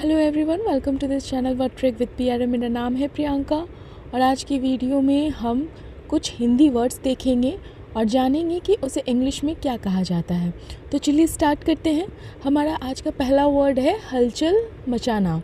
Hello everyone, welcome to this channel word trick with PR. मेरा नाम है प्रियंका और आज की वीडियो में हम कुछ हिंदी वर्ड्स देखेंगे और जानेंगे कि उसे इंग्लिश में क्या कहा जाता है। तो चलिए स्टार्ट करते हैं। हमारा आज का पहला वर्ड है हलचल मचाना।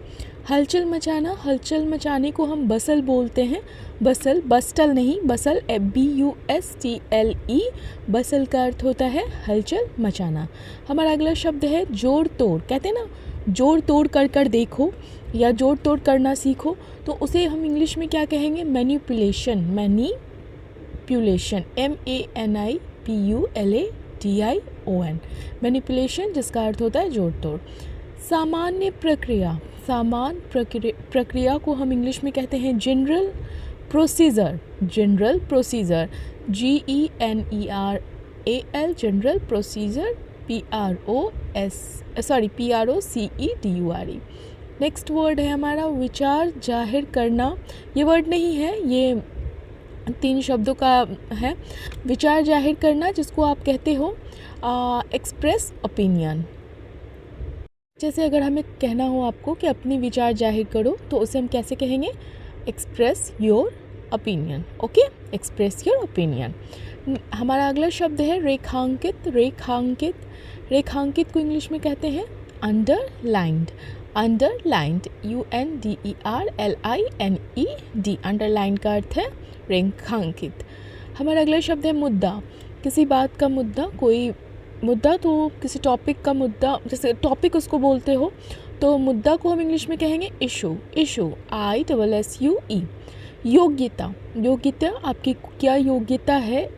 हलचल मचाना, हलचल मचाने को हम बसल बोलते हैं। बसल, बस्टल नहीं, बसल BUSTLE। बसल का अर्थ होता है हलचल मचाना। हमारा अगला शब्द है जोड़ तोड़। कहते हैं ना, जोड़ तोड़ कर देखो या जोड़ तोड़ करना सीखो, तो उसे हम इंग्लिश में क्या कहेंगे? मैनिपुलेशन। मैनिपुलेशन, MANIPULATION, मैनिपुलेशन, जिसका अर्थ होता है जोड़ तोड़। सामान्य प्रक्रिया, सामान्य प्रक्रिया को हम इंग्लिश में कहते हैं general procedure. General procedure, GENERAL, general procedure, PROCEDURE। Next word है हमारा विचार जाहिर करना। ये वर्ड नहीं है, ये 3 शब्दों का है। विचार जाहिर करना, जिसको आप कहते हो एक्सप्रेस ओपिनियन। जैसे अगर हमें कहना हो आपको कि अपनी विचार जाहिर करो, तो उसे हम कैसे कहेंगे? Express your opinion. Okay, express your opinion. हमारा अगला शब्द है रेखांकित। रेखांकित, रेखांकित को इंग्लिश में कहते हैं अंडरलाइंड। Underlined, UNDERLINED। अंडरलाइन का अर्थ है रेखांकित। हमारा अगला शब्द है मुद्दा। किसी बात का मुद्दा, कोई मुद्दा तो किसी टॉपिक का मुद्दा, जैसे टॉपिक उसको बोलते हो, तो मुद्दा को हम इंग्लिश में कहेंगे इशू। Issue, ISSUE। योग्यता, योग्यता, आपकी क्या योग्यता है,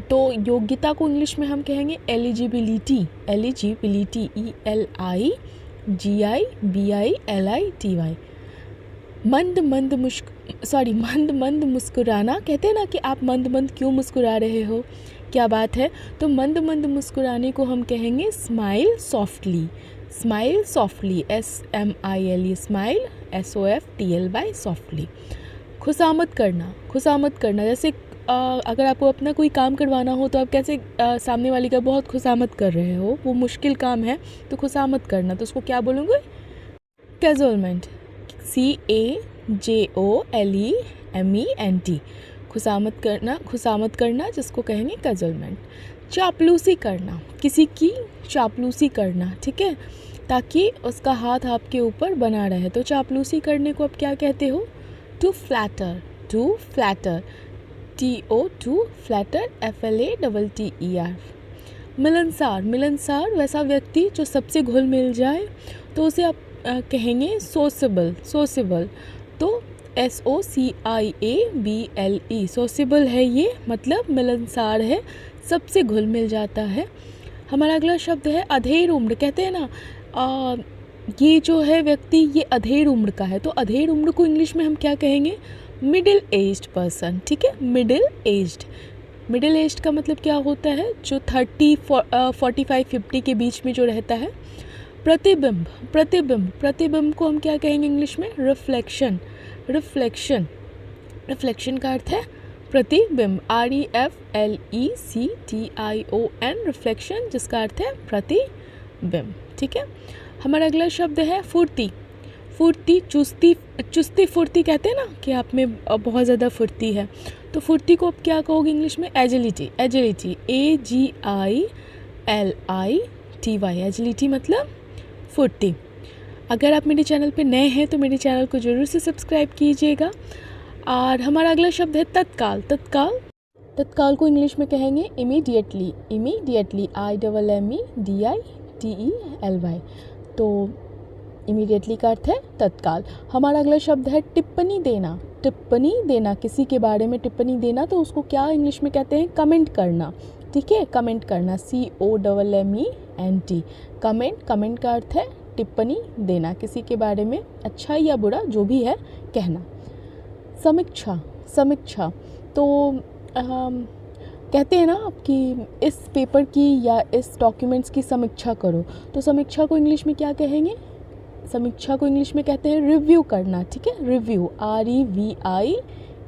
तो योग्यता को इंग्लिश में हम कहेंगे एलिजिबिलिटी। Eligibility, ELIGIBILITY। मंद मंद मंद मुस्कुराना। कहते हैं ना कि आप मंद मंद क्यों मुस्कुरा रहे हो, क्या बात है? तो मंद मंद मुस्कुराने को हम कहेंगे smile softly. Smile softly, SMILE, smile SOFTLY, softly. खुशामद करना। खुशामद करना, जैसे अगर आपको अपना कोई काम करवाना हो, तो आप कैसे सामने वाले का बहुत खुशामद कर रहे हो, वो मुश्किल काम है, तो खुशामद करना, तो उसको क्या बोलोगे? कैजुअलमेंट, CAJOLEMENT। खुशामद करना, खुशामद करना, जिसको कहेंगे कैजुअलमेंट। चापलूसी करना, किसी की चापलूसी करना, ठीक है, ताकि उसका हाथ आपके ऊपर बना रहे, तो चापलूसी करने को आप क्या कहते हो? To flatter. To flatter, TO, flatter, FLATTER। मिलनसार, मिलनसार, वैसा व्यक्ति जो सबसे घुल मिल जाए, तो उसे आप कहेंगे सोसेबल। सोसेबल, तो SOCIABLE, सोसेबल है ये, मतलब मिलनसार है, सबसे घुल मिल जाता है। हमारा अगला शब्द है अधेड़ उम्र। कहते हैं ना, ये जो है व्यक्ति, ये अधेड़ उम्र का है, तो अधेड़ उम्र को इंग्लिश में हम क्या कहेंगे? मिडिल एज्ड पर्सन, ठीक है, मिडिल एज्ड। मिडिल एज्ड का मतलब क्या होता है? जो 30, 45, 50 के बीच में जो रहता है। प्रतिबिंब, प्रतिबिंब, प्रतिबिंब को हम क्या कहेंगे इंग्लिश में? रिफ्लेक्शन। रिफ्लेक्शन, रिफ्लेक्शन का अर्थ है प्रतिबिंब, REFLECTION, रिफ्लेक्शन, जिसका अर्थ है प्रतिबिंब, ठीक है। हमारा अगला शब्द है फुर्ती। फुर्ती, चुस्ती, चुस्ती फुर्ती, कहते हैं ना कि आप में बहुत ज़्यादा फुर्ती है, तो फुर्ती को आप क्या कहोगे इंग्लिश में? एजिलिटी। एजिलिटी, AGILITY, एजिलिटी मतलब फुर्ती। अगर आप मेरे चैनल पे नए हैं तो मेरे चैनल को ज़रूर से सब्सक्राइब कीजिएगा। और हमारा अगला शब्द है तत्काल। तत्काल, तत्काल को इंग्लिश में कहेंगे इमीडिएटली। इमीडिएटली, IMMEDITELY, तो इमीडिएटली का अर्थ है तत्काल। हमारा अगला शब्द है टिप्पणी देना। टिप्पणी देना, किसी के बारे में टिप्पणी देना, तो उसको क्या इंग्लिश में कहते हैं? कमेंट करना, ठीक है, कमेंट करना, COMMENT। कमेंट, कमेंट का अर्थ है टिप्पणी देना, किसी के बारे में अच्छा या बुरा जो भी है कहना। समीक्षा, समीक्षा, तो कहते हैं ना कि इस पेपर की या इस डॉक्यूमेंट्स की समीक्षा करो, तो समीक्षा को इंग्लिश में क्या कहेंगे? समीक्षा को इंग्लिश में कहते हैं रिव्यू करना, ठीक है, रिव्यू,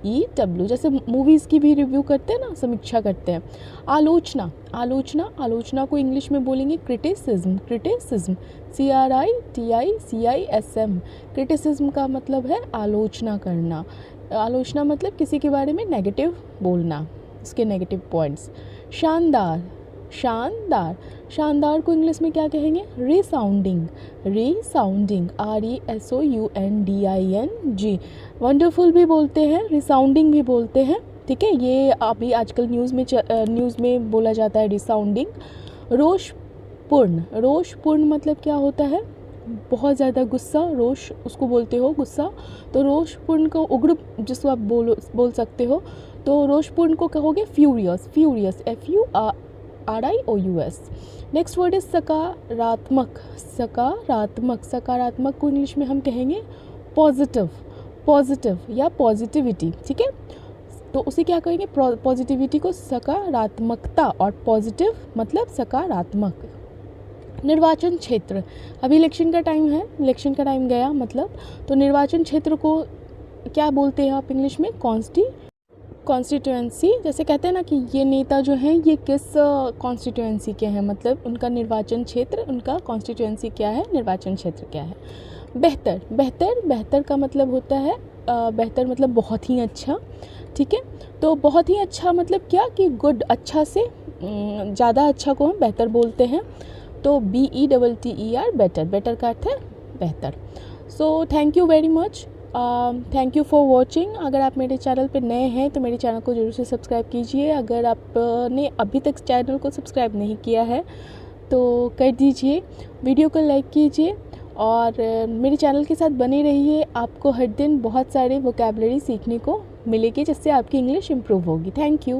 REW, जैसे मूवीज़ की भी रिव्यू करते हैं ना, समीक्षा करते हैं। आलोचना, आलोचना को इंग्लिश में बोलेंगे क्रिटिसिज्म, CRITICISM। क्रिटिसिज्म का मतलब है आलोचना करना। आलोचना मतलब किसी के बारे में नेगेटिव बोलना, इसके नेगेटिव पॉइंट्स। शानदार को इंग्लिश में क्या कहेंगे? Resounding, RESOUNDING। वंडरफुल भी बोलते हैं, रिसाउंडिंग भी बोलते हैं, ठीक है। ये अभी आजकल न्यूज़ में बोला जाता है रिसाउंडिंग। रोषपूर्ण मतलब क्या होता है? बहुत ज़्यादा गुस्सा, रोष उसको बोलते हो गुस्सा। तो रोषपूर्ण को उग्र जिसको आप बोल सकते हो, तो रोषपूर्ण को कहोगे furious, FURIOUS। Next word is सकारात्मक को इंग्लिश में हम कहेंगे पॉजिटिव या पॉजिटिविटी, ठीक है। तो उसे क्या कहेंगे? पॉजिटिविटी को सकारात्मकता, और पॉजिटिव मतलब सकारात्मक। निर्वाचन क्षेत्र, अभी इलेक्शन का टाइम है, इलेक्शन का टाइम गया मतलब, तो निर्वाचन क्षेत्र को क्या बोलते हैं आप इंग्लिश में? कॉन्स्टिट्यूएंसी। जैसे कहते हैं ना कि ये नेता जो हैं ये किस कॉन्स्टिट्यूएंसी के हैं, मतलब उनका निर्वाचन क्षेत्र, उनका कॉन्स्टिट्यूएंसी क्या है, निर्वाचन क्षेत्र क्या है। बेहतर का मतलब होता है बेहतर मतलब बहुत ही अच्छा, ठीक है। तो बहुत ही अच्छा मतलब क्या कि गुड, अच्छा से ज़्यादा अच्छा को हम बेहतर बोलते हैं। तो BETTER, बेटर का अर्थ है बेहतर। So thank you very much, thank you for watching. अगर आप मेरे चैनल पे नए हैं तो मेरे चैनल को ज़रूर से सब्सक्राइब कीजिए। अगर आपने अभी तक चैनल को सब्सक्राइब नहीं किया है तो कर दीजिए, वीडियो को लाइक कीजिए और मेरे चैनल के साथ बने रहिए। आपको हर दिन बहुत सारे वोकैबुलरी सीखने को मिलेगी जिससे आपकी इंग्लिश इम्प्रूव होगी। Thank you.